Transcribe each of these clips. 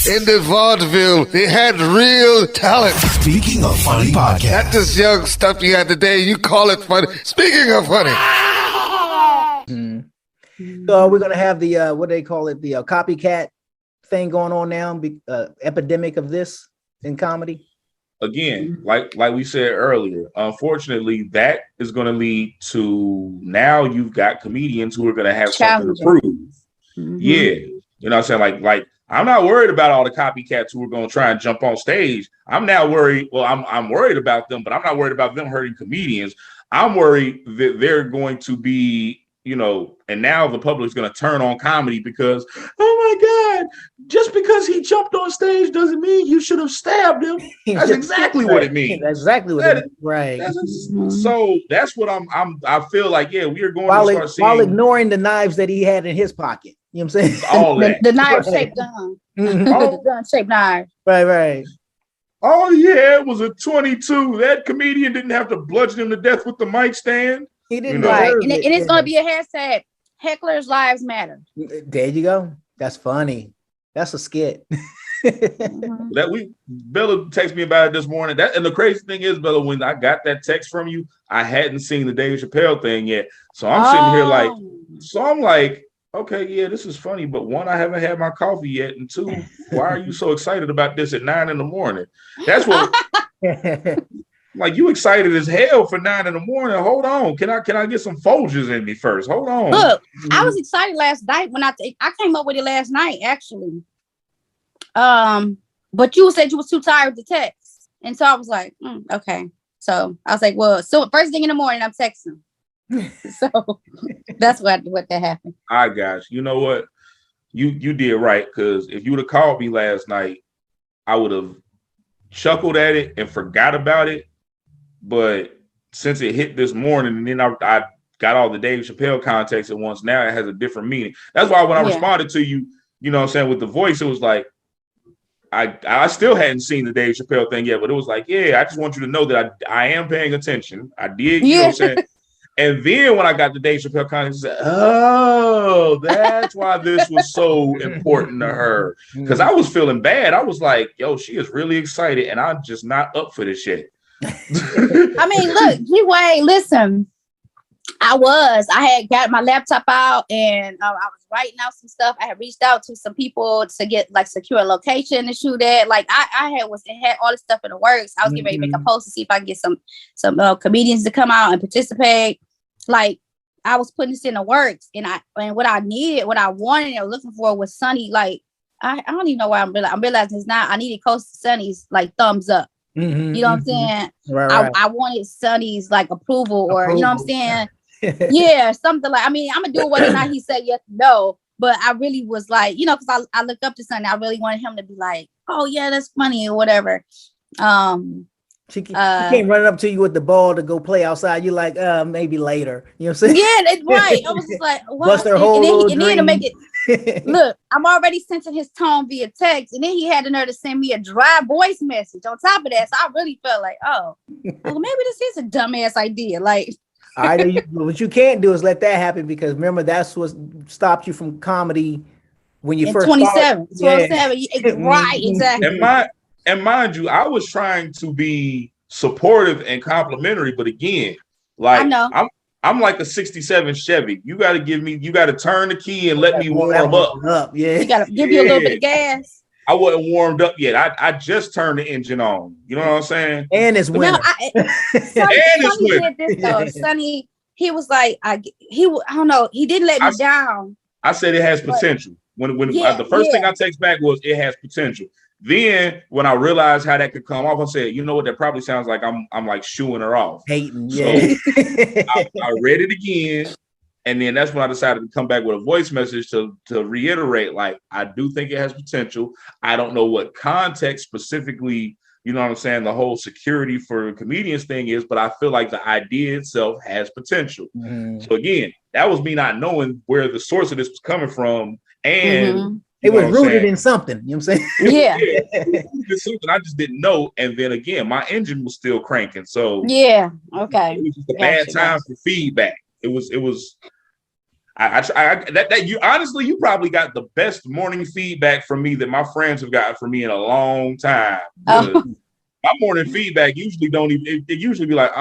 in the vaudeville. They had real talent. Speaking of funny podcast. Not this young stuff you had today. You call it funny. Speaking of funny. So we're going to have the, what they call it, the copycat thing going on now, epidemic of this in comedy. Again, like we said earlier, unfortunately, that is going to lead to now you've got comedians who are going to have something to prove. Mm-hmm. Yeah. You know what I'm saying? Like I'm not worried about all the copycats who are going to try and jump on stage. I'm now worried. Well, I'm worried about them, but I'm not worried about them hurting comedians. I'm worried that they're going to be, you know, and now the public's going to turn on comedy because, oh my God, just because he jumped on stage doesn't mean you should have stabbed him. That's exactly what it means. That's exactly what it means. Right. So that's what I feel like, yeah, we are going to start seeing. While ignoring the knives that he had in his pocket. You know what I'm saying? All that. The knife-shaped gun. The gun-shaped knife. Right. Oh, yeah, it was a 22. That comedian didn't have to bludgeon him to death with the mic stand. He didn't. Right. And it's going to be a hashtag, Hecklers Lives Matter. There you go. That's funny. That's a skit. Bella texted me about it this morning. And the crazy thing is, Bella, when I got that text from you, I hadn't seen the Dave Chappelle thing yet. So I'm sitting here I'm like, okay, yeah, this is funny, but one, I haven't had my coffee yet, and two, why are you so excited about this at 9 a.m? That's what. Like, you excited as hell for 9 a.m. Hold on, can I get some Folgers in me first? Hold on. Look, I was excited last night when I came up with it last night, actually. But you said you was too tired to text, and so I was like, okay. So I was like, well, so first thing in the morning, I'm texting. So that's what that happened. I got you. You know what? You did right, because if you would have called me last night, I would have chuckled at it and forgot about it. But since it hit this morning, and then I got all the Dave Chappelle context at once, now it has a different meaning. That's why when I responded to you, you know what I'm saying, with the voice, it was like, I still hadn't seen the Dave Chappelle thing yet, but it was like, yeah, I just want you to know that I am paying attention. I did, you know what I'm saying? And then when I got the Dave Chappelle context, I said, oh, that's why this was so important to her. Because I was feeling bad. I was like, yo, she is really excited, and I'm just not up for this shit. I mean, look, G-Way, listen, I had got my laptop out, and I was writing out some stuff. I had reached out to some people to get like secure location to shoot at. Like I had all this stuff in the works. I was getting ready to make a post to see if I can get some comedians to come out and participate. Like I was putting this in the works, and what I needed, what I wanted and looking for was Sunny. Like I don't even know why I'm realizing it's not. I needed Coast to Sunny's like thumbs up. You know what I'm saying? Right. I wanted Sunny's like approval, or you know what I'm saying? Yeah, something like, I mean, I'm gonna do it whether or not he said yes, no, but I really was like, you know, because I look up to Sunny. I really wanted him to be like, oh yeah, that's funny or whatever. She came running up to you with the ball to go play outside. You're like, maybe later. You know what I'm saying? Yeah, that's right. I was just like, what? Bust her whole and then to make it look, I'm already sensing his tone via text, and then he had the nerve to send me a dry voice message on top of that. So I really felt like, well, maybe this is a dumbass idea. Like, all right, what you can't do is let that happen, because remember, that's what stopped you from comedy when you first 27. Yeah. Right, exactly. And mind you, I was trying to be supportive and complimentary, but again, like I know. I'm like a 67 Chevy. You got to turn the key and let me warm up. Yeah. You got to give you a little bit of gas. I wasn't warmed up yet. I just turned the engine on. You know what I'm saying? And it's winter. Sonny, he was like, I don't know. He didn't let me down. I said it has potential. When the first thing I text back was it has potential. Then when I realized how that could come off, I said, you know what? That probably sounds like I'm like shooing her off. Hating. So I read it again. And then that's when I decided to come back with a voice message to reiterate, like, I do think it has potential. I don't know what context specifically, you know what I'm saying, the whole security for comedians thing is, but I feel like the idea itself has potential. So again, that was me not knowing where the source of this was coming from. And it was rooted in something. You know what I'm saying? Yeah. It's something I just didn't know. And then again, my engine was still cranking. So yeah. Okay. It was just a bad time for feedback. It was that you honestly, you probably got the best morning feedback from me that my friends have gotten from me in a long time. Oh. My morning feedback usually don't even, it usually be like,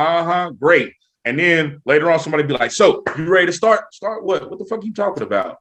great. And then later on, somebody be like, so you ready to start? Start what? What the fuck are you talking about?